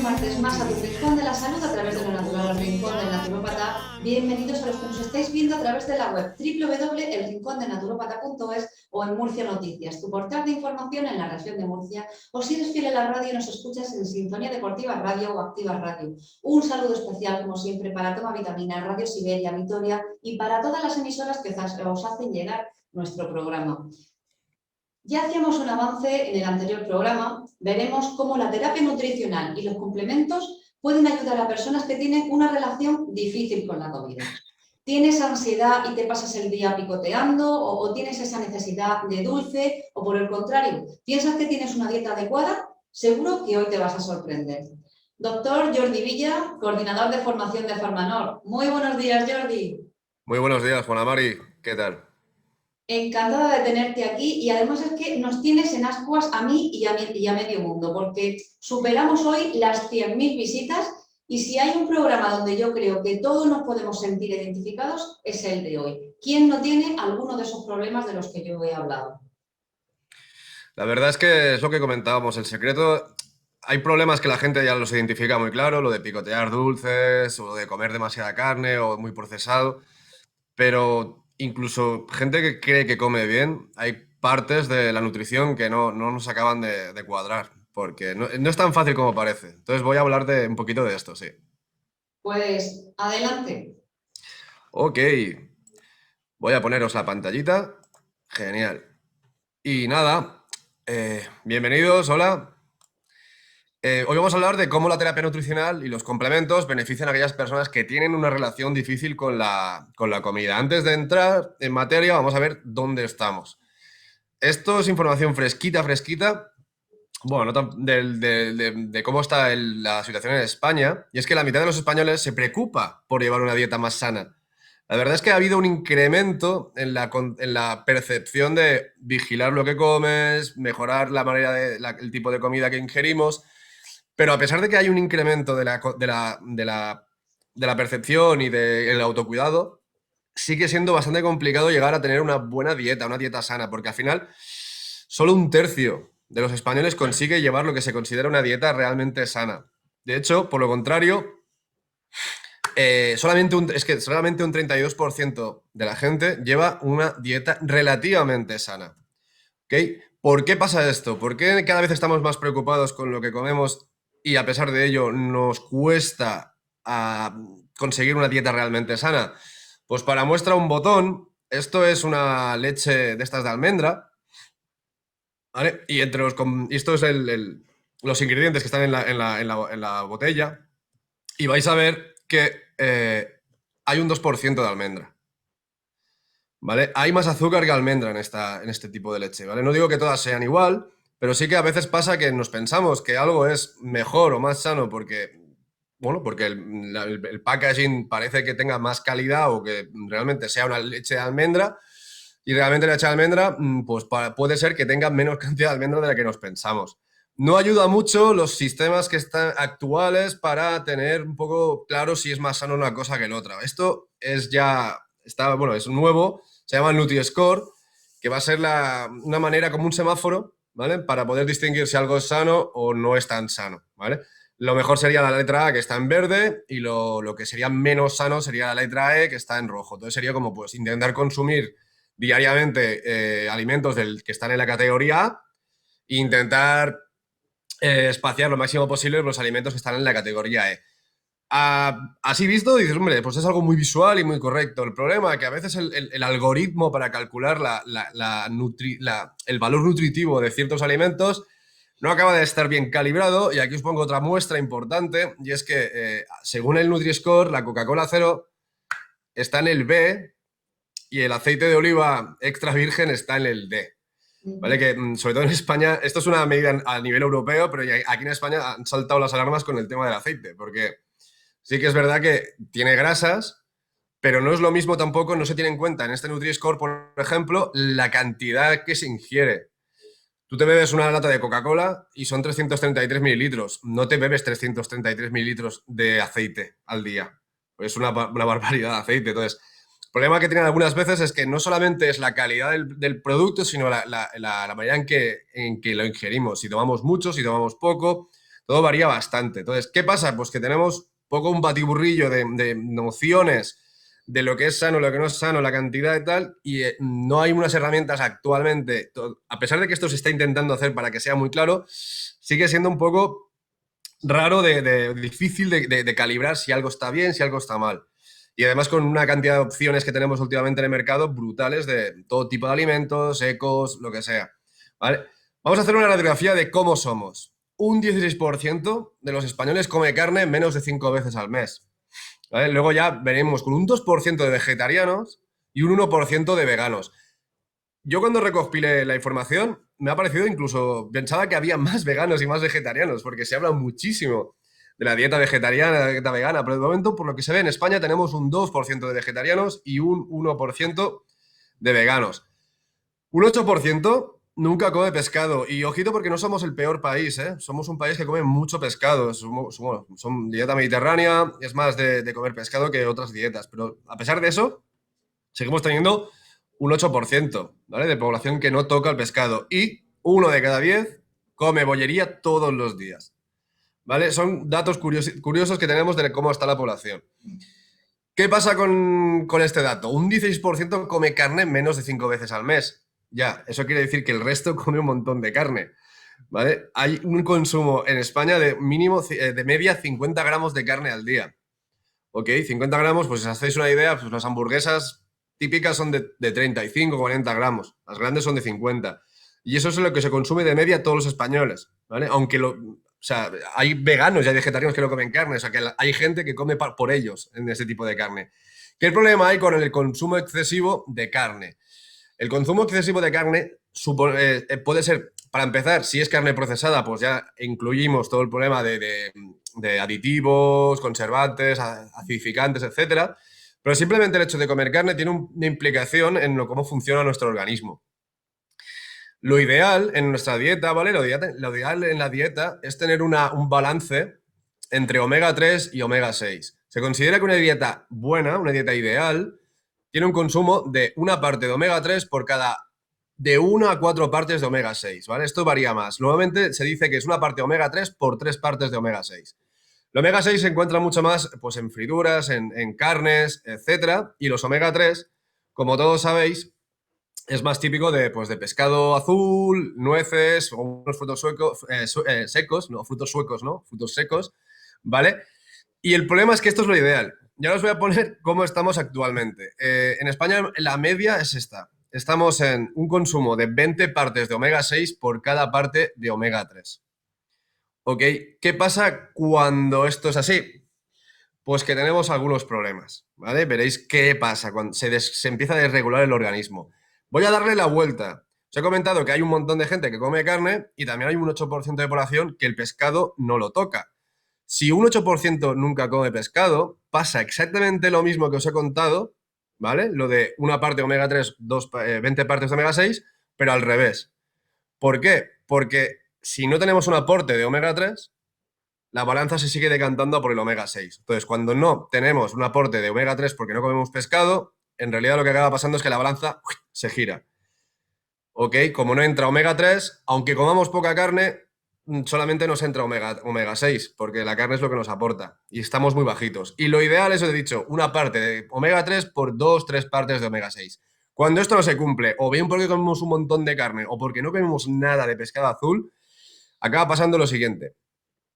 un martes más a tu Rincón de la Salud a través de lo natural al Rincón del Naturópata. Bienvenidos a los que nos estáis viendo a través de la web www.elrincondelnaturopata.es o en Murcia Noticias, tu portal de información en la región de Murcia, o si eres fiel a la radio nos escuchas en Sintonía Deportiva Radio o Activa Radio. Un saludo especial, como siempre, para Toma Vitamina, Radio Siberia, Vitoria y para todas las emisoras que os hacen llegar nuestro programa. Ya hacíamos un avance en el anterior programa, veremos cómo la terapia nutricional y los complementos pueden ayudar a personas que tienen una relación difícil con la comida. ¿Tienes ansiedad y te pasas el día picoteando o tienes esa necesidad de dulce o por el contrario, piensas que tienes una dieta adecuada? Seguro que hoy te vas a sorprender. Doctor Jordi Villa, coordinador de formación de Farmanor. Muy buenos días, Jordi. Muy buenos días, Juana Mari. ¿Qué tal? Encantada de tenerte aquí y además es que nos tienes en ascuas a mí y a medio mundo porque superamos hoy las 100.000 visitas y si hay un programa donde yo creo que todos nos podemos sentir identificados es el de hoy. ¿Quién no tiene alguno de esos problemas de los que yo he hablado? La verdad es que es lo que comentábamos. El secreto, hay problemas que la gente ya los identifica muy claro, lo de picotear dulces o de comer demasiada carne o muy procesado, pero incluso gente que cree que come bien, hay partes de la nutrición que no nos acaban de cuadrar, porque no es tan fácil como parece. Entonces voy a hablar de un poquito de esto, sí. Pues adelante. Ok, voy a poneros la pantallita. Genial. Y nada, bienvenidos, hola. Hoy vamos a hablar de cómo la terapia nutricional y los complementos benefician a aquellas personas que tienen una relación difícil con la comida. Antes de entrar en materia, vamos a ver dónde estamos. Esto es información fresquita, fresquita. Bueno, no de cómo está la situación en España. Y es que la mitad de los españoles se preocupa por llevar una dieta más sana. La verdad es que ha habido un incremento en la percepción de vigilar lo que comes, mejorar la manera el tipo de comida que ingerimos. Pero a pesar de que hay un incremento de la percepción y del autocuidado, sigue siendo bastante complicado llegar a tener una buena dieta, una dieta sana, porque al final solo un tercio de los españoles consigue llevar lo que se considera una dieta realmente sana. De hecho, por lo contrario, solamente un 32% de la gente lleva una dieta relativamente sana. ¿Ok? ¿Por qué pasa esto? ¿Por qué cada vez estamos más preocupados con lo que comemos y a pesar de ello nos cuesta conseguir una dieta realmente sana? Pues para muestra un botón, esto es una leche de estas de almendra, ¿vale? Y esto es los ingredientes que están en la botella y vais a ver que hay un 2% de almendra. ¿Vale? Hay más azúcar que almendra en este tipo de leche, ¿vale? No digo que todas sean igual, pero sí que a veces pasa que nos pensamos que algo es mejor o más sano porque el packaging parece que tenga más calidad o que realmente sea una leche de almendra y realmente la leche de almendra pues puede ser que tenga menos cantidad de almendra de la que nos pensamos. No ayuda mucho los sistemas que están actuales para tener un poco claro si es más sano una cosa que la otra. Esto es es nuevo, se llama el Nutri-Score, que va a ser una manera como un semáforo, ¿vale? Para poder distinguir si algo es sano o no es tan sano, ¿vale? Lo mejor sería la letra A, que está en verde, y lo que sería menos sano sería la letra E, que está en rojo. Entonces sería como pues intentar consumir diariamente alimentos que están en la categoría A e intentar espaciar lo máximo posible los alimentos que están en la categoría E. Así visto, dices, hombre, pues es algo muy visual y muy correcto. El problema es que a veces el algoritmo para calcular el valor nutritivo de ciertos alimentos no acaba de estar bien calibrado. Y aquí os pongo otra muestra importante, y es que según el Nutri-Score, la Coca-Cola cero está en el B y el aceite de oliva extra virgen está en el D. ¿Vale? Que sobre todo en España, esto es una medida a nivel europeo, pero aquí en España han saltado las alarmas con el tema del aceite, porque sí que es verdad que tiene grasas, pero no es lo mismo tampoco, no se tiene en cuenta en este Nutri-Score, por ejemplo, la cantidad que se ingiere. Tú te bebes una lata de Coca-Cola y son 333 mililitros. No te bebes 333 mililitros de aceite al día. Es una barbaridad de aceite. Entonces, el problema que tienen algunas veces es que no solamente es la calidad del producto, sino la manera en que lo ingerimos. Si tomamos mucho, si tomamos poco. todo varía bastante. Entonces, ¿qué pasa? Pues que tenemos poco un batiburrillo de nociones de lo que es sano, lo que no es sano, la cantidad y tal, y no hay unas herramientas actualmente, a pesar de que esto se está intentando hacer para que sea muy claro, sigue siendo un poco raro, difícil de calibrar si algo está bien, si algo está mal. Y además con una cantidad de opciones que tenemos últimamente en el mercado brutales de todo tipo de alimentos, ecos, lo que sea. ¿Vale? Vamos a hacer una radiografía de cómo somos. Un 16% de los españoles come carne menos de 5 veces al mes. ¿Vale? Luego ya veremos con un 2% de vegetarianos y un 1% de veganos. Yo cuando recopilé la información me ha parecido incluso, pensaba que había más veganos y más vegetarianos, porque se habla muchísimo de la dieta vegetariana, de la dieta vegana, pero de momento, por lo que se ve en España, tenemos un 2% de vegetarianos y un 1% de veganos. Un 8% nunca come pescado. Y ojito porque no somos el peor país, ¿eh? Somos un país que come mucho pescado. Bueno, son dieta mediterránea, es más de comer pescado que otras dietas. Pero a pesar de eso, seguimos teniendo un 8%, ¿vale? De población que no toca el pescado. Y 1 de cada 10 come bollería todos los días, ¿vale? Son datos curiosos que tenemos de cómo está la población. ¿Qué pasa con este dato? Un 16% come carne menos de 5 veces al mes. Ya, eso quiere decir que el resto come un montón de carne, ¿vale? Hay un consumo en España de mínimo, de media 50 gramos de carne al día. ¿Ok? 50 gramos, pues si os hacéis una idea, pues las hamburguesas típicas son de 35, 40 gramos. Las grandes son de 50. Y eso es lo que se consume de media todos los españoles, ¿vale? Aunque o sea, hay veganos y hay vegetarianos que no comen carne, o sea, que hay gente que come por ellos en ese tipo de carne. ¿Qué problema hay con el consumo excesivo de carne? El consumo excesivo de carne puede ser, para empezar, si es carne procesada, pues ya incluimos todo el problema de aditivos, conservantes, acidificantes, etcétera. Pero simplemente el hecho de comer carne tiene una implicación en cómo funciona nuestro organismo. Lo ideal en nuestra dieta, ¿vale? Lo ideal en la dieta es tener un balance entre omega 3 y omega 6. Se considera que una dieta buena, una dieta ideal, tiene un consumo de una parte de omega 3 por de 1 a 4 partes de omega 6, ¿vale? Esto varía más. Normalmente se dice que es una parte de omega 3 por 3 partes de omega 6. El omega 6 se encuentra mucho más pues, en frituras, en carnes, etcétera, y los omega 3, como todos sabéis, es más típico pues, de pescado azul, nueces, unos frutos secos, no, frutos suecos, ¿no? Frutos secos, ¿vale? Y el problema es que esto es lo ideal. Ya os voy a poner cómo estamos actualmente. En España la media es esta. Estamos en un consumo de 20 partes de omega 6 por cada parte de omega 3. ¿Ok? ¿Qué pasa cuando esto es así? Pues que tenemos algunos problemas, ¿vale? Veréis qué pasa cuando se empieza a desregular el organismo. Voy a darle la vuelta. Os he comentado que hay un montón de gente que come carne y también hay un 8% de población que el pescado no lo toca. Si un 8% nunca come pescado, pasa exactamente lo mismo que os he contado, ¿vale? Lo de una parte omega 3, 20 partes de omega 6, pero al revés. ¿Por qué? Porque si no tenemos un aporte de omega 3, la balanza se sigue decantando a por el omega 6. Entonces, cuando no tenemos un aporte de omega 3 porque no comemos pescado, en realidad lo que acaba pasando es que la balanza se gira. ¿Ok? Como no entra omega 3, aunque comamos poca carne, solamente nos entra omega 6, porque la carne es lo que nos aporta y estamos muy bajitos. Y lo ideal, eso he dicho, una parte de omega 3 por 2, 3 partes de omega 6. Cuando esto no se cumple, o bien porque comemos un montón de carne o porque no comemos nada de pescado azul, acaba pasando lo siguiente.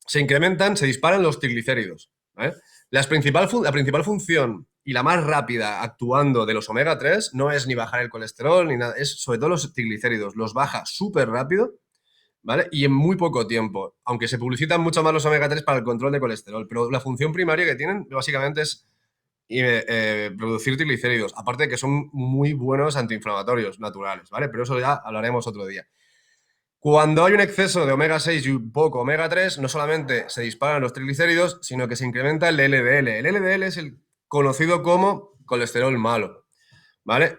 Se incrementan, se disparan los triglicéridos, ¿vale? La principal función y la más rápida actuando de los omega 3 no es ni bajar el colesterol ni nada, es sobre todo los triglicéridos. Los baja súper rápido, ¿vale? Y en muy poco tiempo, aunque se publicitan mucho más los omega 3 para el control de colesterol, pero la función primaria que tienen básicamente es producir triglicéridos, aparte de que son muy buenos antiinflamatorios naturales, ¿vale? Pero eso ya hablaremos otro día. Cuando hay un exceso de omega 6 y un poco omega 3, no solamente se disparan los triglicéridos, sino que se incrementa el LDL. El LDL es el conocido como colesterol malo, ¿vale?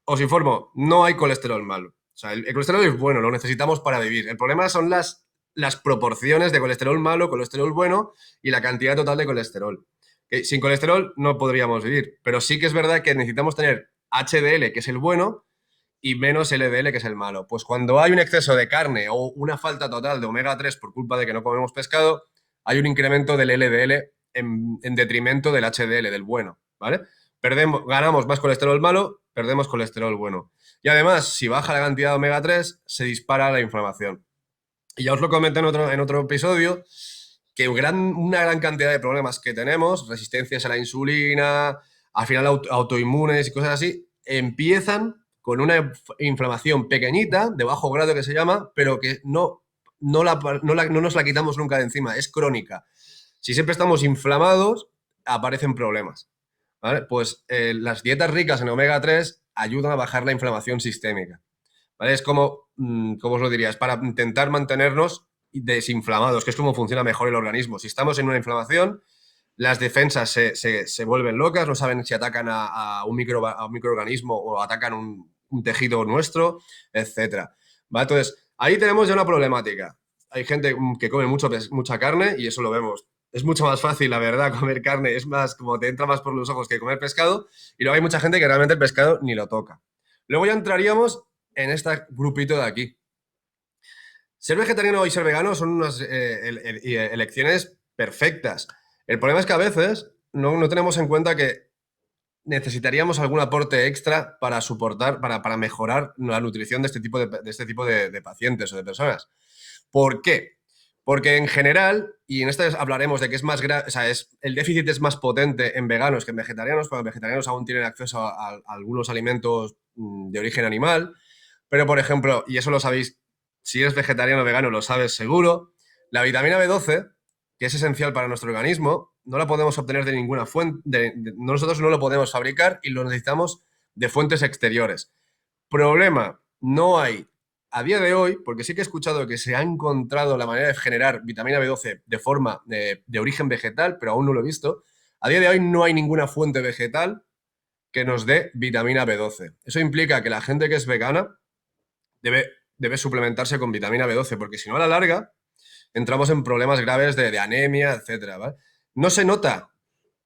Os informo, no hay colesterol malo. O sea, el colesterol es bueno, lo necesitamos para vivir. El problema son las proporciones de colesterol malo, colesterol bueno y la cantidad total de colesterol. ¿Okay? Sin colesterol no podríamos vivir, pero sí que es verdad que necesitamos tener HDL, que es el bueno, y menos LDL, que es el malo. Pues cuando hay un exceso de carne o una falta total de omega 3 por culpa de que no comemos pescado, hay un incremento del LDL en detrimento del HDL, del bueno, ¿vale? Ganamos más colesterol malo, perdemos colesterol bueno. Y además, si baja la cantidad de omega 3, se dispara la inflamación. Y ya os lo comenté en otro episodio, que una gran cantidad de problemas que tenemos, resistencias a la insulina, al final autoinmunes y cosas así, empiezan con una inflamación pequeñita, de bajo grado que se llama, pero que no nos la quitamos nunca de encima, es crónica. Si siempre estamos inflamados, aparecen problemas. ¿Vale? Pues las dietas ricas en omega 3 ayudan a bajar la inflamación sistémica. ¿Vale? Es como, ¿cómo os lo diría? Es para intentar mantenernos desinflamados, que es como funciona mejor el organismo. Si estamos en una inflamación, las defensas se vuelven locas, no saben si atacan a un microorganismo o atacan un tejido nuestro, etc. ¿Vale? Entonces, ahí tenemos ya una problemática. Hay gente que come mucha carne y eso lo vemos. Es mucho más fácil, la verdad, comer carne. Es más, como te entra más por los ojos que comer pescado. Y luego hay mucha gente que realmente el pescado ni lo toca. Luego ya entraríamos en este grupito de aquí. Ser vegetariano y ser vegano son unas elecciones perfectas. El problema es que a veces no tenemos en cuenta que necesitaríamos algún aporte extra para para mejorar la nutrición de este tipo de pacientes o de personas. ¿Por qué? Porque en general, y en esta hablaremos de que es más o sea, el déficit es más potente en veganos que en vegetarianos, porque los vegetarianos aún tienen acceso a algunos alimentos de origen animal. Pero, por ejemplo, y eso lo sabéis, si eres vegetariano o vegano, lo sabes seguro, la vitamina B12, que es esencial para nuestro organismo, no la podemos obtener de ninguna fuente, nosotros no lo podemos fabricar y lo necesitamos de fuentes exteriores. Problema, no hay a día de hoy, porque sí que he escuchado que se ha encontrado la manera de generar vitamina B12 de forma de origen vegetal, pero aún no lo he visto. A día de hoy no hay ninguna fuente vegetal que nos dé vitamina B12. Eso implica que la gente que es vegana debe suplementarse con vitamina B12, porque si no, a la larga entramos en problemas graves de anemia, etcétera, ¿vale? No se nota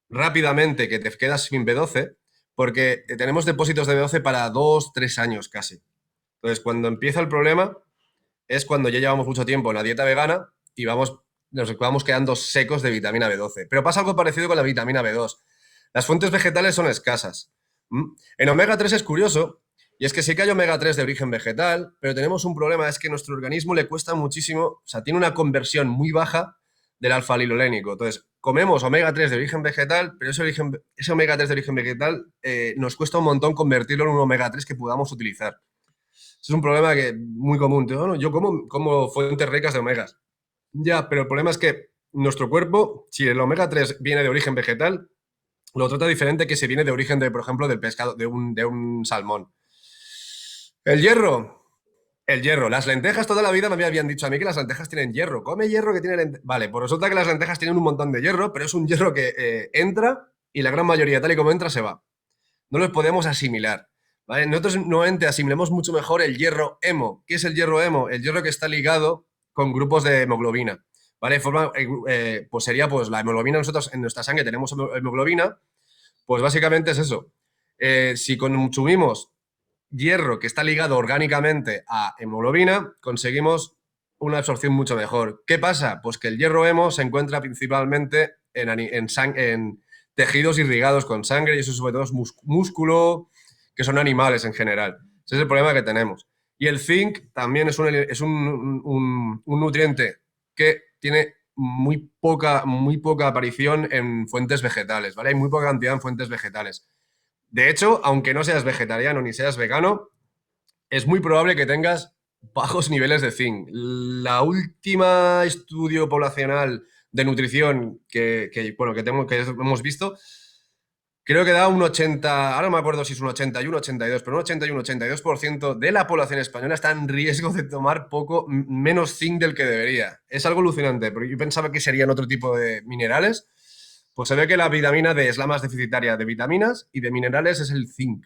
rápidamente que te quedas sin B12 porque tenemos depósitos de B12 para 2, 3 años casi. Entonces, cuando empieza el problema es cuando ya llevamos mucho tiempo en la dieta vegana y nos vamos quedando secos de vitamina B12. Pero pasa algo parecido con la vitamina B2. Las fuentes vegetales son escasas. En omega 3 es curioso, y es que sí que hay omega 3 de origen vegetal, pero tenemos un problema, es que a nuestro organismo le cuesta muchísimo, o sea, tiene una conversión muy baja del alfa-lilolénico. Entonces, comemos omega 3 de origen vegetal, pero ese omega 3 de origen vegetal nos cuesta un montón convertirlo en un omega 3 que podamos utilizar. Es un problema muy común. Bueno, yo como fuentes ricas de omegas. Ya, pero el problema es que nuestro cuerpo, si el omega 3 viene de origen vegetal, lo trata diferente que si viene de origen, por ejemplo, del pescado, de un salmón. El hierro. El hierro. Las lentejas toda la vida me habían dicho a mí que las lentejas tienen hierro. Come hierro que tiene lentejas. Vale, pues resulta que las lentejas tienen un montón de hierro, pero es un hierro que entra y la gran mayoría, tal y como entra, se va. No los podemos asimilar. ¿Vale? Nosotros nuevamente asimilamos mucho mejor el hierro hemo. ¿Qué es el hierro hemo? El hierro que está ligado con grupos de hemoglobina. ¿Vale? Pues sería pues la hemoglobina, nosotros en nuestra sangre tenemos hemoglobina, pues básicamente es eso. Si consumimos hierro que está ligado orgánicamente a hemoglobina, conseguimos una absorción mucho mejor. ¿Qué pasa? Pues que el hierro hemo se encuentra principalmente en tejidos irrigados con sangre y eso sobre todo es músculo, que son animales en general. Ese es el problema que tenemos. Y el zinc también es un nutriente que tiene muy poca aparición en fuentes vegetales, ¿vale? Hay muy poca cantidad en fuentes vegetales. De hecho, aunque no seas vegetariano ni seas vegano, es muy probable que tengas bajos niveles de zinc. La última estudio poblacional de nutrición que hemos visto, creo que da un 80, ahora no me acuerdo si es un 81 o 82, pero un 81-82% de la población española está en riesgo de tomar menos zinc del que debería. Es algo alucinante, porque yo pensaba que serían otro tipo de minerales. Pues se ve que la vitamina D es la más deficitaria de vitaminas y de minerales es el zinc.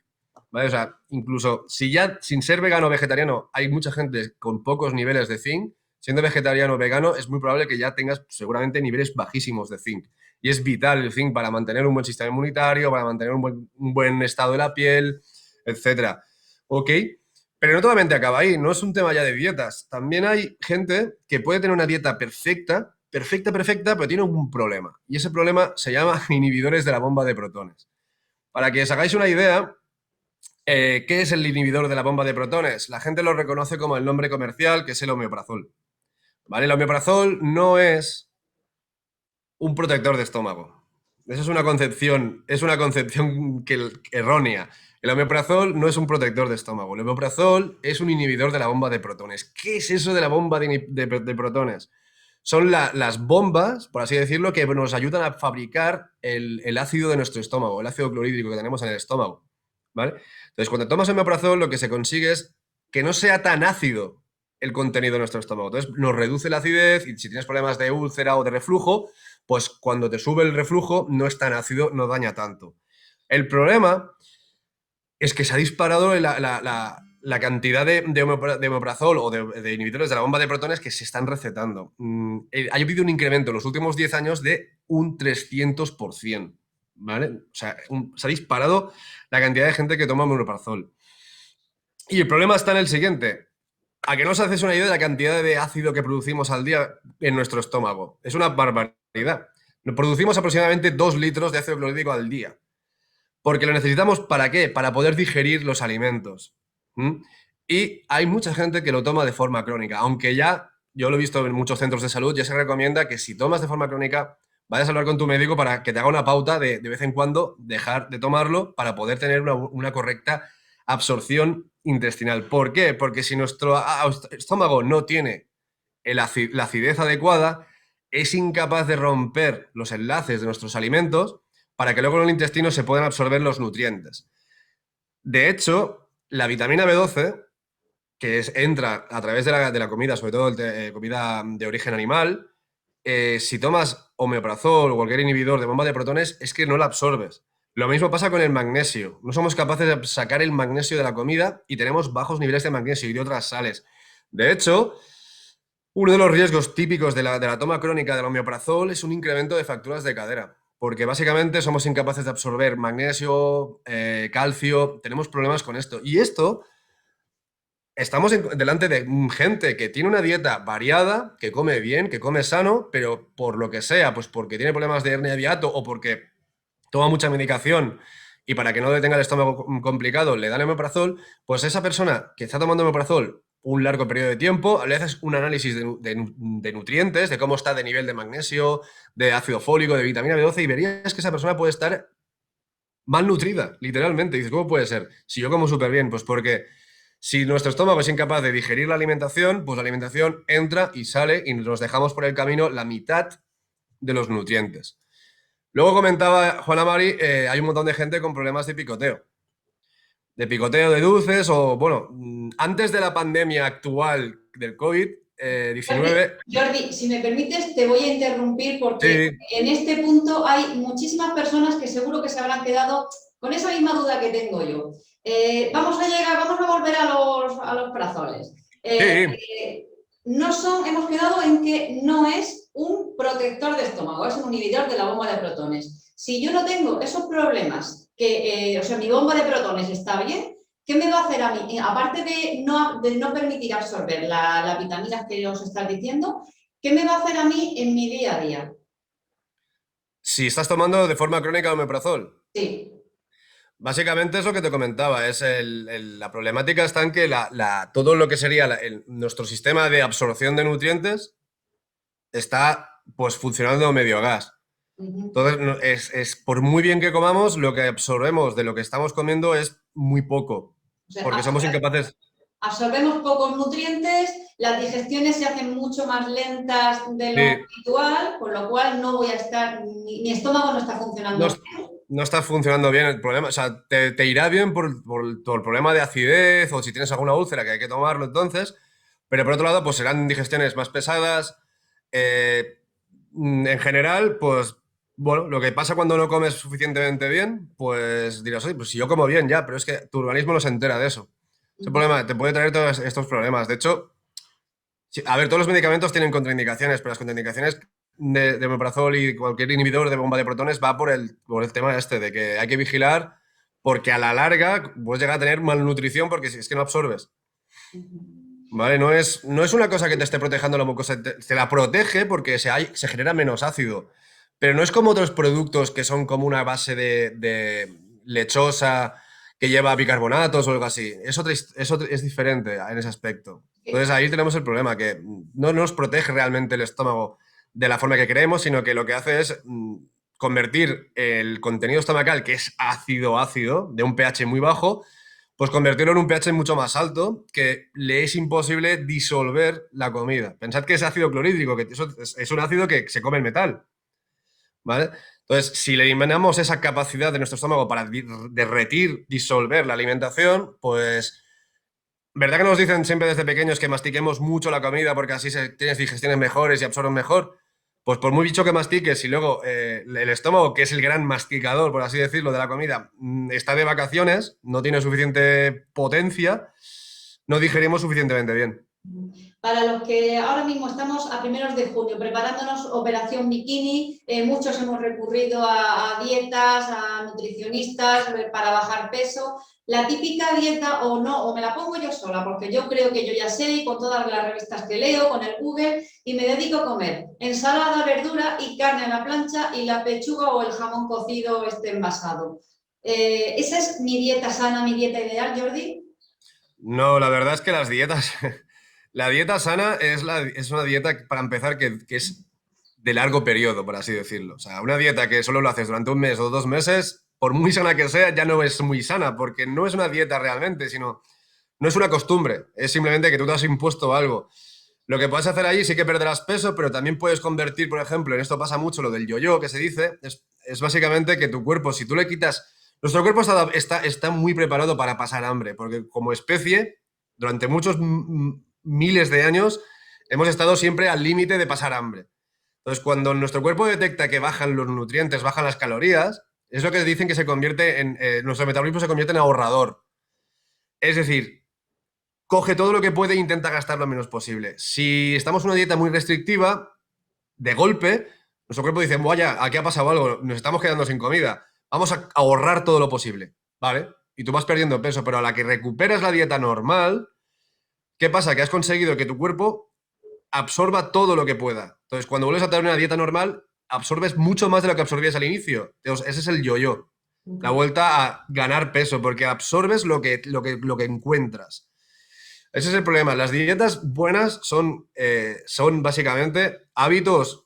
¿Vale? O sea, incluso si ya sin ser vegano o vegetariano hay mucha gente con pocos niveles de zinc, siendo vegetariano o vegano es muy probable que ya tengas seguramente niveles bajísimos de zinc. Y es vital el zinc para mantener un buen sistema inmunitario, para mantener un buen estado de la piel, etc. ¿Ok? Pero no solamente acaba ahí, no es un tema ya de dietas. También hay gente que puede tener una dieta perfecta, perfecta, perfecta, pero tiene un problema. Y ese problema se llama inhibidores de la bomba de protones. Para que os hagáis una idea, ¿qué es el inhibidor de la bomba de protones? La gente lo reconoce como el nombre comercial, que es el omeprazol. ¿Vale? El omeprazol no es un protector de estómago. Eso es una concepción errónea. El omeprazol no es un protector de estómago. El omeprazol es un inhibidor de la bomba de protones. ¿Qué es eso de la bomba de protones? Son las bombas, por así decirlo, que nos ayudan a fabricar el ácido de nuestro estómago, el ácido clorhídrico que tenemos en el estómago. ¿Vale? Entonces, cuando tomas omeprazol, lo que se consigue es que no sea tan ácido el contenido de nuestro estómago. Entonces, nos reduce la acidez y si tienes problemas de úlcera o de reflujo, pues cuando te sube el reflujo no es tan ácido, no daña tanto. El problema es que se ha disparado la cantidad de omeprazol o de inhibidores de la bomba de protones que se están recetando. Ha habido un incremento en los últimos 10 años de un 300%. ¿Vale? O sea, se ha disparado la cantidad de gente que toma omeprazol. Y el problema está en el siguiente. A que no os haces una idea de la cantidad de ácido que producimos al día en nuestro estómago. Es una barbaridad. Producimos aproximadamente 2 litros de ácido clorhídrico al día. Porque lo necesitamos ¿para qué? Para poder digerir los alimentos. ¿Mm? Y hay mucha gente que lo toma de forma crónica, aunque ya, yo lo he visto en muchos centros de salud, ya se recomienda que si tomas de forma crónica, vayas a hablar con tu médico para que te haga una pauta de vez en cuando dejar de tomarlo para poder tener una correcta absorción intestinal. ¿Por qué? Porque si nuestro estómago no tiene la acidez adecuada, es incapaz de romper los enlaces de nuestros alimentos para que luego en el intestino se puedan absorber los nutrientes. De hecho, la vitamina B12, que entra a través de la comida, sobre todo comida de origen animal, si tomas omeprazol o cualquier inhibidor de bomba de protones, es que no la absorbes. Lo mismo pasa con el magnesio. No somos capaces de sacar el magnesio de la comida y tenemos bajos niveles de magnesio y de otras sales. De hecho, uno de los riesgos típicos de la toma crónica del omeprazol es un incremento de fracturas de cadera, porque básicamente somos incapaces de absorber magnesio, calcio, tenemos problemas con esto. Y esto, estamos delante de gente que tiene una dieta variada, que come bien, que come sano, pero por lo que sea, pues porque tiene problemas de hernia de hiato o porque toma mucha medicación y para que no le tenga el estómago complicado le dan omeprazol, pues esa persona que está tomando omeprazol un largo periodo de tiempo, le haces un análisis de nutrientes, de cómo está de nivel de magnesio, de ácido fólico, de vitamina B12 y verías que esa persona puede estar malnutrida, literalmente. Y dices, ¿cómo puede ser? Si yo como súper bien, pues porque si nuestro estómago es incapaz de digerir la alimentación, pues la alimentación entra y sale y nos dejamos por el camino la mitad de los nutrientes. Luego comentaba Juana Mari, hay un montón de gente con problemas de picoteo de dulces o, bueno, antes de la pandemia actual del COVID-19. Jordi, si me permites, te voy a interrumpir porque Sí, en este punto hay muchísimas personas que seguro que se habrán quedado con esa misma duda que tengo yo. Vamos a volver a los prazoles. sí, No son, hemos quedado en que no es un protector de estómago, es un inhibidor de la bomba de protones. Si yo no tengo esos problemas, o sea, mi bomba de protones está bien, ¿qué me va a hacer a mí? Aparte de no permitir absorber las vitaminas que os estás diciendo, ¿qué me va a hacer a mí en mi día a día? si estás tomando de forma crónica omeprazol. Sí. Básicamente es lo que te comentaba, es la problemática está en que todo lo que sería nuestro sistema de absorción de nutrientes está pues funcionando medio gas. Uh-huh. Entonces, por muy bien que comamos, lo que absorbemos de lo que estamos comiendo es muy poco, O sea, porque somos incapaces. absorbemos pocos nutrientes, las digestiones se hacen mucho más lentas de lo Sí, habitual, con lo cual no voy a estar, mi estómago no está no, funcionando bien. no está funcionando bien el problema. O sea, te irá bien por el problema de acidez o si tienes alguna úlcera que hay que tomarlo entonces, pero por otro lado, pues serán digestiones más pesadas. eh, en general, pues, bueno, lo que pasa cuando no comes suficientemente bien, pues dirás, oye, pues si yo como bien ya, pero es que tu organismo no se entera de eso. Ese Uh-huh. problema te puede traer todos estos problemas. De hecho, a ver, todos los medicamentos tienen contraindicaciones, pero las contraindicaciones de omeprazol y cualquier inhibidor de bomba de protones va por el tema este, de que hay que vigilar porque a la larga puedes llegar a tener malnutrición porque si es que no absorbes. ¿Vale? No es una cosa que te esté protegiendo la mucosa, te la protege porque se genera menos ácido. Pero no es como otros productos que son como una base de lechosa que lleva bicarbonatos o algo así. Es diferente en ese aspecto. Entonces ahí tenemos el problema, que no nos protege realmente el estómago de la forma que queremos, sino que lo que hace es convertir el contenido estomacal, que es ácido, de un pH muy bajo, pues convertirlo en un pH mucho más alto, que le es imposible disolver la comida. Pensad que es ácido clorhídrico, que eso es un ácido que se come el metal, ¿vale? Entonces, si le eliminamos esa capacidad de nuestro estómago para derretir, disolver la alimentación, pues, ¿verdad que nos dicen siempre desde pequeños que mastiquemos mucho la comida porque así tienes digestiones mejores y absorbes mejor? Pues por muy bicho que mastiques y luego el estómago, que es el gran masticador, por así decirlo, de la comida, está de vacaciones, no tiene suficiente potencia, no digerimos suficientemente bien. Para los que ahora mismo estamos a primeros de junio preparándonos Operación Bikini, muchos hemos recurrido a dietas, a nutricionistas para bajar peso. La típica dieta o no, o me la pongo yo sola, porque yo creo que yo ya sé, con todas las revistas que leo, con el Google, y me dedico a comer ensalada, verdura y carne a la plancha y la pechuga o el jamón cocido envasado. ¿Esa es mi dieta sana, mi dieta ideal, Jordi? No, la verdad es que las dietas, la dieta sana es una dieta, para empezar, que es de largo periodo, por así decirlo. O sea, una dieta que solo lo haces durante un mes o 2 meses, por muy sana que sea, ya no es muy sana, porque no es una dieta realmente, sino no es una costumbre, es simplemente que tú te has impuesto algo. Lo que puedes hacer ahí sí que perderás peso, pero también puedes convertir, por ejemplo, en esto pasa mucho lo del yo-yo que se dice, es básicamente que tu cuerpo, si tú le quitas. Nuestro cuerpo está muy preparado para pasar hambre, porque como especie, durante muchos miles de años, hemos estado siempre al límite de pasar hambre. Entonces, cuando nuestro cuerpo detecta que bajan los nutrientes, bajan las calorías, es lo que dicen que se convierte en. Nuestro metabolismo se convierte en ahorrador. Es decir, coge todo lo que puede e intenta gastar lo menos posible. Si estamos en una dieta muy restrictiva, de golpe, nuestro cuerpo dice, vaya, aquí ha pasado algo, nos estamos quedando sin comida, vamos a ahorrar todo lo posible, ¿vale? Y tú vas perdiendo peso, pero a la que recuperas la dieta normal, ¿qué pasa? Que has conseguido que tu cuerpo absorba todo lo que pueda. Entonces, cuando vuelves a tener una dieta normal, absorbes mucho más de lo que absorbías al inicio. Entonces, ese es el yo-yo. La vuelta a ganar peso, porque absorbes lo que encuentras. Ese es el problema. Las dietas buenas son básicamente hábitos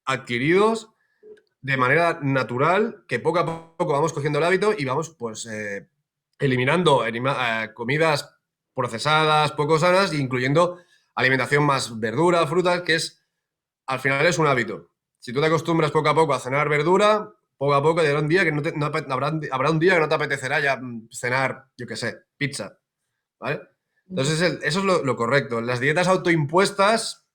adquiridos de manera natural, que poco a poco vamos cogiendo el hábito y vamos pues eliminando comidas procesadas, poco sanas, incluyendo alimentación más verdura, frutas, al final es un hábito. Si tú te acostumbras poco a poco a cenar verdura, poco a poco llegará un día que habrá un día que no te apetecerá ya cenar, yo qué sé, pizza, ¿vale? Entonces eso es lo correcto. Las dietas autoimpuestas,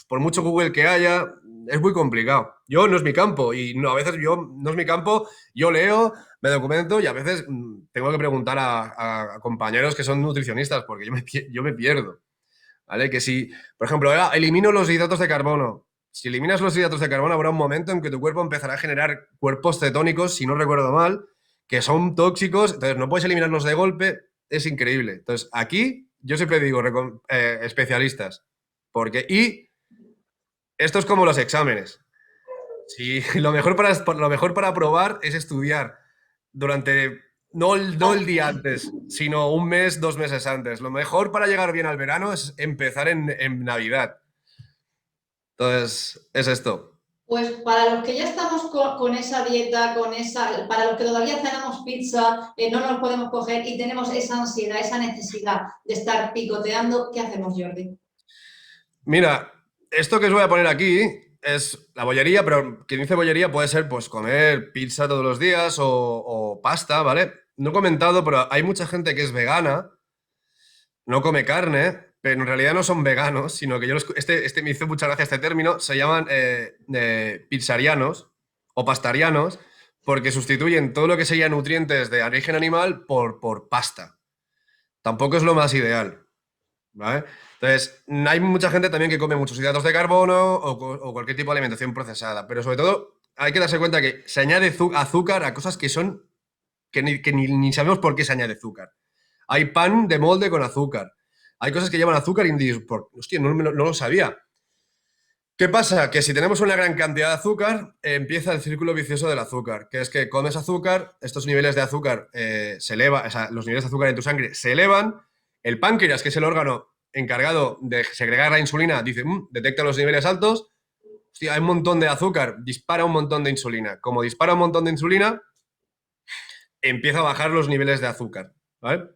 por mucho Google que haya, es muy complicado. Yo no es mi campo y no, a veces yo no es mi campo, yo leo, me documento y a veces tengo que preguntar a compañeros que son nutricionistas porque yo me pierdo, ¿vale? Que si, por ejemplo, elimino los hidratos de carbono. Si eliminas los hidratos de carbono habrá un momento en que tu cuerpo empezará a generar cuerpos cetónicos, si no recuerdo mal, que son tóxicos, entonces no puedes eliminarlos de golpe, es increíble. Entonces, aquí yo siempre digo, especialistas, y esto es como los exámenes. Si lo mejor para aprobar es estudiar durante, no el día antes, sino un mes, 2 meses antes. Lo mejor para llegar bien al verano es empezar en Navidad. Entonces, es esto. Pues para los que ya estamos con esa dieta, para los que todavía cenamos pizza, no nos podemos coger y tenemos esa ansiedad, esa necesidad de estar picoteando, ¿qué hacemos, Jordi? Mira, esto que os voy a poner aquí es la bollería, pero quien dice bollería puede ser pues comer pizza todos los días o pasta, ¿vale? No he comentado, pero hay mucha gente que es vegana, no come carne, pero en realidad no son veganos, sino que me hizo mucha gracia este término, se llaman pizzarianos o pastarianos, porque sustituyen todo lo que sería nutrientes de origen animal por pasta. Tampoco es lo más ideal, ¿vale? Entonces, hay mucha gente también que come muchos hidratos de carbono o cualquier tipo de alimentación procesada, pero sobre todo hay que darse cuenta que se añade azúcar a cosas que ni sabemos por qué se añade azúcar. Hay pan de molde con azúcar. Hay cosas que llevan azúcar y dices, hostia, no lo sabía. ¿Qué pasa? Que si tenemos una gran cantidad de azúcar, empieza el círculo vicioso del azúcar, que es que comes azúcar, estos niveles de azúcar se elevan, o sea, los niveles de azúcar en tu sangre se elevan, el páncreas, que es el órgano encargado de segregar la insulina, dice, detecta los niveles altos, hostia, hay un montón de azúcar, dispara un montón de insulina. Como dispara un montón de insulina, empieza a bajar los niveles de azúcar, ¿vale?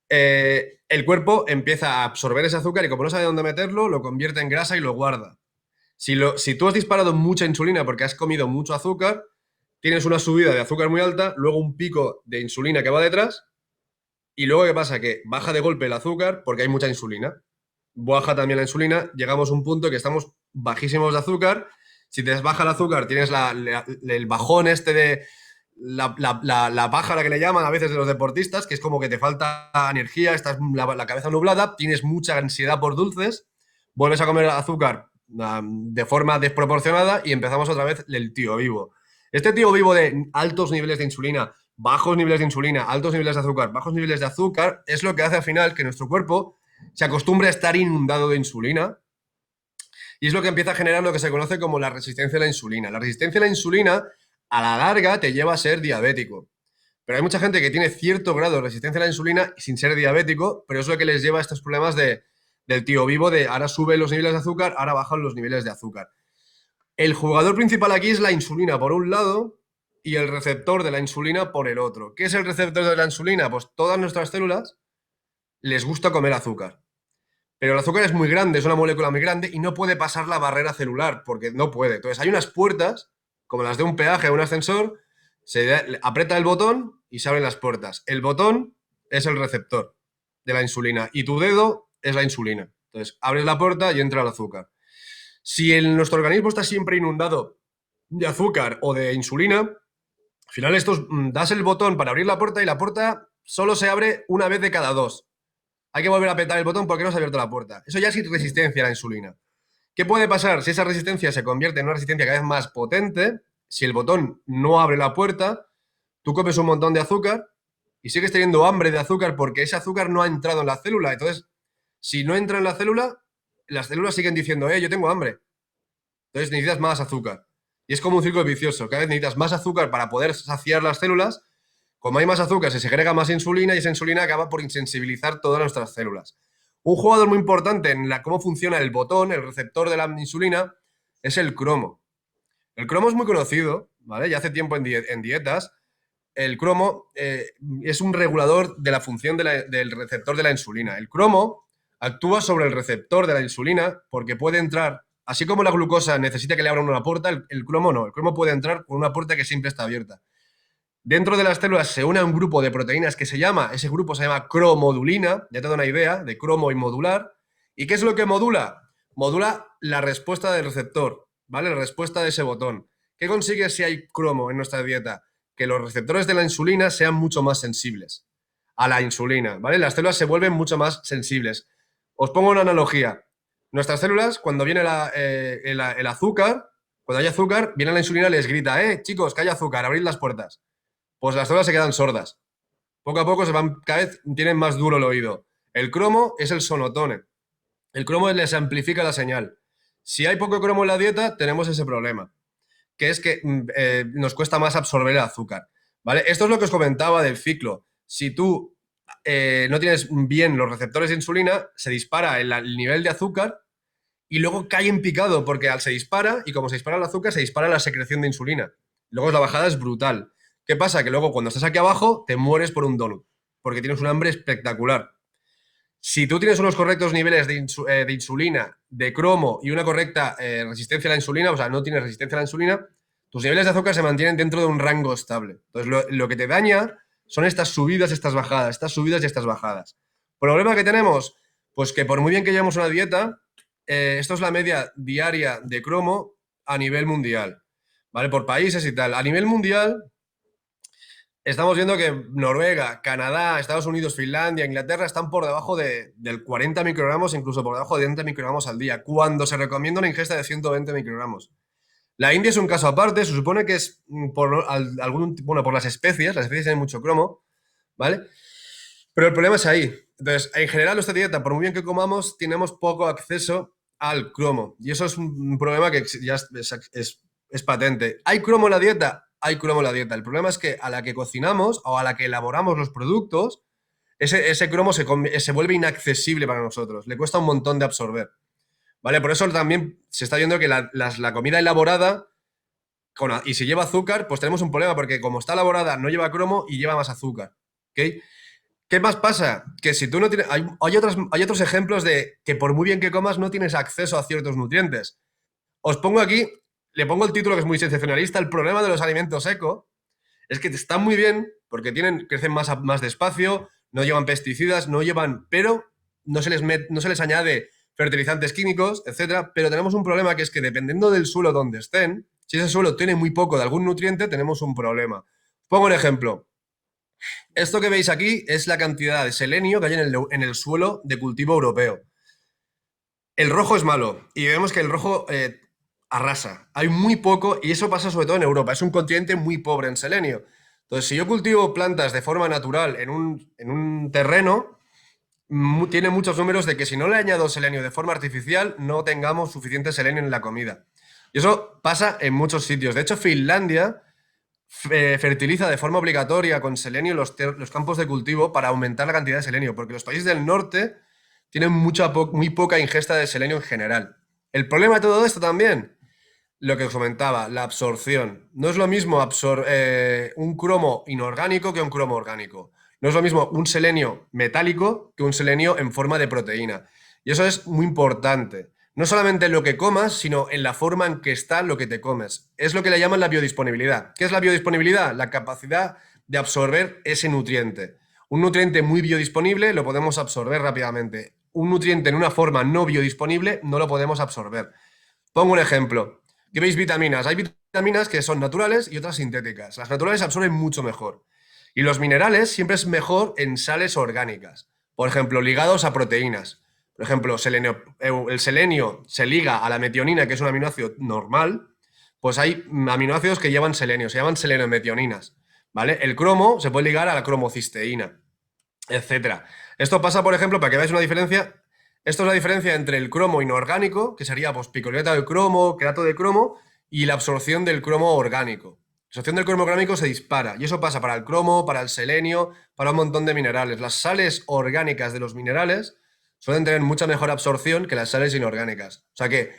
El cuerpo empieza a absorber ese azúcar y como no sabe dónde meterlo, lo convierte en grasa y lo guarda. Si tú has disparado mucha insulina porque has comido mucho azúcar, tienes una subida de azúcar muy alta, luego un pico de insulina que va detrás, y luego ¿qué pasa? Que baja de golpe el azúcar porque hay mucha insulina. Baja también la insulina, llegamos a un punto que estamos bajísimos de azúcar. Si te baja el azúcar, tienes el bajón este de la baja, la que le llaman a veces de los deportistas, que es como que te falta energía, estás la cabeza nublada, tienes mucha ansiedad por dulces, vuelves a comer azúcar de forma desproporcionada y empezamos otra vez el tío vivo. Este tío vivo de altos niveles de insulina, bajos niveles de insulina, altos niveles de azúcar, bajos niveles de azúcar, es lo que hace al final que nuestro cuerpo se acostumbra a estar inundado de insulina y es lo que empieza a generar lo que se conoce como la resistencia a la insulina. La resistencia a la insulina a la larga te lleva a ser diabético. Pero hay mucha gente que tiene cierto grado de resistencia a la insulina sin ser diabético, pero es lo que les lleva a estos problemas del tío vivo de ahora sube los niveles de azúcar, ahora bajan los niveles de azúcar. El jugador principal aquí es la insulina por un lado y el receptor de la insulina por el otro. ¿Qué es el receptor de la insulina? Pues todas nuestras células les gusta comer azúcar. Pero el azúcar es muy grande, es una molécula muy grande y no puede pasar la barrera celular porque no puede. Entonces hay unas puertas, como las de un peaje o un ascensor, se aprieta el botón y se abren las puertas. El botón es el receptor de la insulina y tu dedo es la insulina. Entonces abres la puerta y entra el azúcar. Si nuestro organismo está siempre inundado de azúcar o de insulina, al final das el botón para abrir la puerta y la puerta solo se abre una vez de cada dos. Hay que volver a apretar el botón porque no se ha abierto la puerta. Eso ya es resistencia a la insulina. ¿Qué puede pasar si esa resistencia se convierte en una resistencia cada vez más potente? Si el botón no abre la puerta, tú comes un montón de azúcar y sigues teniendo hambre de azúcar porque ese azúcar no ha entrado en la célula. Entonces, si no entra en la célula, las células siguen diciendo, yo tengo hambre. Entonces necesitas más azúcar. Y es como un círculo vicioso. Cada vez necesitas más azúcar para poder saciar las células. Como hay más azúcar, se segrega más insulina y esa insulina acaba por insensibilizar todas nuestras células. Un jugador muy importante en cómo funciona el botón, el receptor de la insulina, es el cromo. El cromo es muy conocido, ¿vale? Ya hace tiempo en dietas. El cromo es un regulador de la función del receptor de la insulina. El cromo actúa sobre el receptor de la insulina porque puede entrar, así como la glucosa necesita que le abran una puerta, el cromo no. El cromo puede entrar por una puerta que siempre está abierta. Dentro de las células se une a un grupo de proteínas que ese grupo se llama cromodulina, ya te da una idea de cromo y modular. ¿Y qué es lo que modula? Modula la respuesta del receptor, ¿vale? La respuesta de ese botón. ¿Qué consigue si hay cromo en nuestra dieta? Que los receptores de la insulina sean mucho más sensibles a la insulina, ¿vale? Las células se vuelven mucho más sensibles. Os pongo una analogía. Nuestras células, cuando viene el azúcar, cuando hay azúcar, viene la insulina y les grita, chicos, que hay azúcar, abrid las puertas. Pues las células se quedan sordas. Poco a poco cada vez tienen más duro el oído. El cromo es el sonotone. El cromo les amplifica la señal. Si hay poco cromo en la dieta, tenemos ese problema, que es que nos cuesta más absorber el azúcar, ¿vale? Esto es lo que os comentaba del ciclo. Si tú no tienes bien los receptores de insulina, se dispara el nivel de azúcar y luego cae en picado, porque se dispara y como se dispara el azúcar, se dispara la secreción de insulina. Luego la bajada es brutal. ¿Qué pasa? Que luego cuando estás aquí abajo te mueres por un donut, porque tienes un hambre espectacular. Si tú tienes unos correctos niveles de insulina, de cromo y una correcta resistencia a la insulina, o sea, no tienes resistencia a la insulina, tus niveles de azúcar se mantienen dentro de un rango estable. Entonces, lo que te daña son estas subidas, estas bajadas, estas subidas y estas bajadas. ¿Problema que tenemos? Pues que por muy bien que llevemos una dieta, esto es la media diaria de cromo a nivel mundial, ¿vale? Por países y tal. A nivel mundial, estamos viendo que Noruega, Canadá, Estados Unidos, Finlandia, Inglaterra están por debajo del 40 microgramos, incluso por debajo de 20 microgramos al día, cuando se recomienda una ingesta de 120 microgramos. La India es un caso aparte, se supone que es por las especies tienen mucho cromo, ¿vale? Pero el problema es ahí. Entonces, en general, nuestra dieta, por muy bien que comamos, tenemos poco acceso al cromo. Y eso es un problema que ya es patente. ¿Hay cromo en la dieta? Hay cromo en la dieta. El problema es que a la que cocinamos o a la que elaboramos los productos, ese cromo se vuelve inaccesible para nosotros. Le cuesta un montón de absorber. ¿Vale? Por eso también se está viendo que la comida elaborada y si lleva azúcar, pues tenemos un problema, porque como está elaborada no lleva cromo y lleva más azúcar. ¿Ok? ¿Qué más pasa? Que si tú no tienes... hay otros ejemplos de que por muy bien que comas no tienes acceso a ciertos nutrientes. Os pongo aquí, le pongo el título que es muy sensacionalista, el problema de los alimentos eco es que están muy bien porque crecen más despacio, no llevan pesticidas, no llevan... pero no se les añade fertilizantes químicos, etcétera. Pero tenemos un problema que es que dependiendo del suelo donde estén, si ese suelo tiene muy poco de algún nutriente, tenemos un problema. Pongo un ejemplo. Esto que veis aquí es la cantidad de selenio que hay en el suelo de cultivo europeo. El rojo es malo y vemos que el rojo arrasa. Hay muy poco y eso pasa sobre todo en Europa. Es un continente muy pobre en selenio. Entonces, si yo cultivo plantas de forma natural en un terreno, tiene muchos números de que si no le añado selenio de forma artificial, no tengamos suficiente selenio en la comida. Y eso pasa en muchos sitios. De hecho, Finlandia fertiliza de forma obligatoria con selenio los campos de cultivo para aumentar la cantidad de selenio, porque los países del norte tienen muy poca ingesta de selenio en general. El problema de todo esto también, lo que os comentaba, la absorción. No es lo mismo un cromo inorgánico que un cromo orgánico. No es lo mismo un selenio metálico que un selenio en forma de proteína. Y eso es muy importante. No solamente en lo que comas, sino en la forma en que está lo que te comes. Es lo que le llaman la biodisponibilidad. ¿Qué es la biodisponibilidad? La capacidad de absorber ese nutriente. Un nutriente muy biodisponible lo podemos absorber rápidamente. Un nutriente en una forma no biodisponible no lo podemos absorber. Pongo un ejemplo. ¿Qué veis? Vitaminas. Hay vitaminas que son naturales y otras sintéticas. Las naturales absorben mucho mejor. Y los minerales siempre es mejor en sales orgánicas. Por ejemplo, ligados a proteínas. Por ejemplo, el selenio se liga a la metionina, que es un aminoácido normal. Pues hay aminoácidos que llevan selenio, se llaman selenometioninas. ¿Vale? El cromo se puede ligar a la cromocisteína, etcétera. Esto pasa, por ejemplo, para que veáis una diferencia. Esto es la diferencia entre el cromo inorgánico, que sería pues, picoleata de cromo, querato de cromo, y la absorción del cromo orgánico. La absorción del cromo orgánico se dispara, y eso pasa para el cromo, para el selenio, para un montón de minerales. Las sales orgánicas de los minerales suelen tener mucha mejor absorción que las sales inorgánicas. O sea que,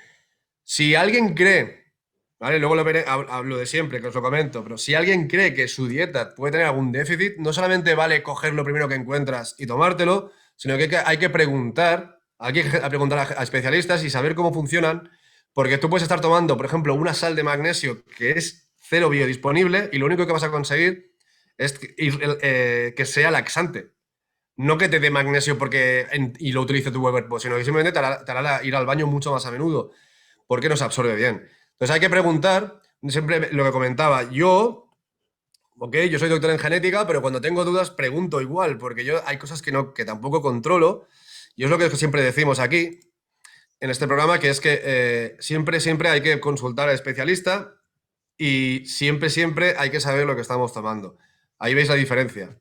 si alguien cree, ¿vale? Luego lo veré, hablo de siempre, que os lo comento, pero si alguien cree que su dieta puede tener algún déficit, no solamente vale coger lo primero que encuentras y tomártelo, sino que hay que preguntar, preguntar a especialistas y saber cómo funcionan, porque tú puedes estar tomando, por ejemplo, una sal de magnesio que es cero biodisponible y lo único que vas a conseguir es que sea laxante. No que te dé magnesio y lo utilice tu cuerpo, sino que simplemente te hará ir al baño mucho más a menudo, porque no se absorbe bien. Entonces hay que preguntar, siempre lo que comentaba, yo soy doctor en genética, pero cuando tengo dudas pregunto igual, porque hay cosas que tampoco controlo, y es lo que siempre decimos aquí, en este programa, que es que siempre hay que consultar al especialista y siempre hay que saber lo que estamos tomando. Ahí veis la diferencia.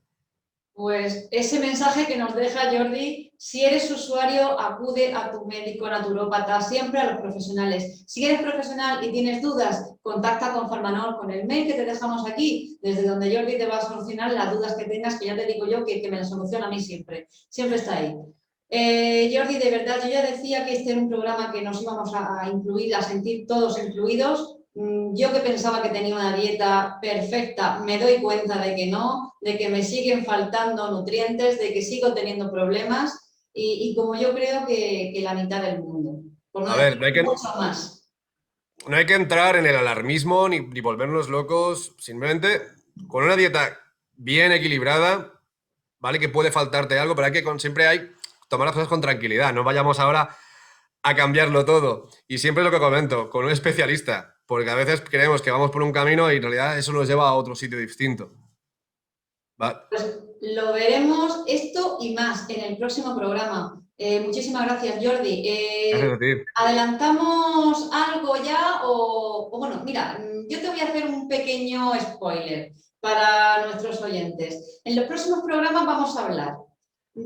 Pues ese mensaje que nos deja Jordi, si eres usuario, acude a tu médico naturópata, siempre a los profesionales. Si eres profesional y tienes dudas, contacta con Farmanor, con el mail que te dejamos aquí, desde donde Jordi te va a solucionar las dudas que tengas, que ya te digo yo que me las soluciona a mí siempre. Siempre está ahí. Jordi, de verdad, yo ya decía que este era un programa que nos íbamos a incluir, a sentir todos incluidos. Yo que pensaba que tenía una dieta perfecta, me doy cuenta de que no, de que me siguen faltando nutrientes, de que sigo teniendo problemas y como yo creo que la mitad del mundo. Por no A decir ver, mucho más. no hay que entrar en el alarmismo ni volvernos locos, simplemente con una dieta bien equilibrada, ¿vale? Que puede faltarte algo, pero siempre hay tomar las cosas con tranquilidad. No vayamos ahora a cambiarlo todo. Y siempre es lo que comento, con un especialista, porque a veces creemos que vamos por un camino y en realidad eso nos lleva a otro sitio distinto. ¿Va? Pues lo veremos esto y más en el próximo programa. Muchísimas gracias, Jordi. Gracias a ti. ¿Adelantamos algo ya? Bueno, mira, yo te voy a hacer un pequeño spoiler para nuestros oyentes. En los próximos programas vamos a hablar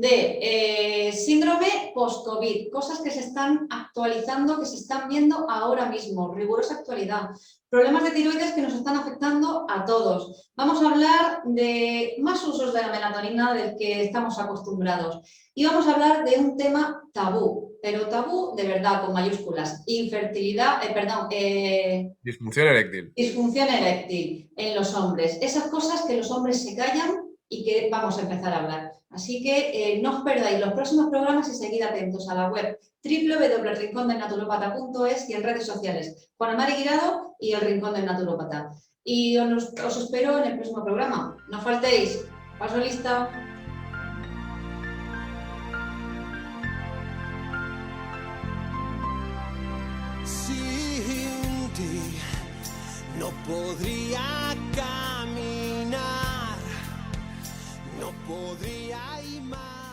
de síndrome post-COVID, cosas que se están actualizando, que se están viendo ahora mismo, rigurosa actualidad. Problemas de tiroides que nos están afectando a todos. Vamos a hablar de más usos de la melatonina del que estamos acostumbrados. Y vamos a hablar de un tema tabú, pero tabú de verdad, con mayúsculas. Infertilidad, Disfunción eréctil. disfunción eréctil en los hombres. Esas cosas que los hombres se callan y que vamos a empezar a hablar. Así que no os perdáis los próximos programas y seguid atentos a la web www.elrincondelnaturopata.es y en redes sociales. Juana Mari Guirado y El Rincón del Naturópata. Y os espero en el próximo programa. No faltéis. Paso lista. Sin ti no podría caminar, no podría imaginar.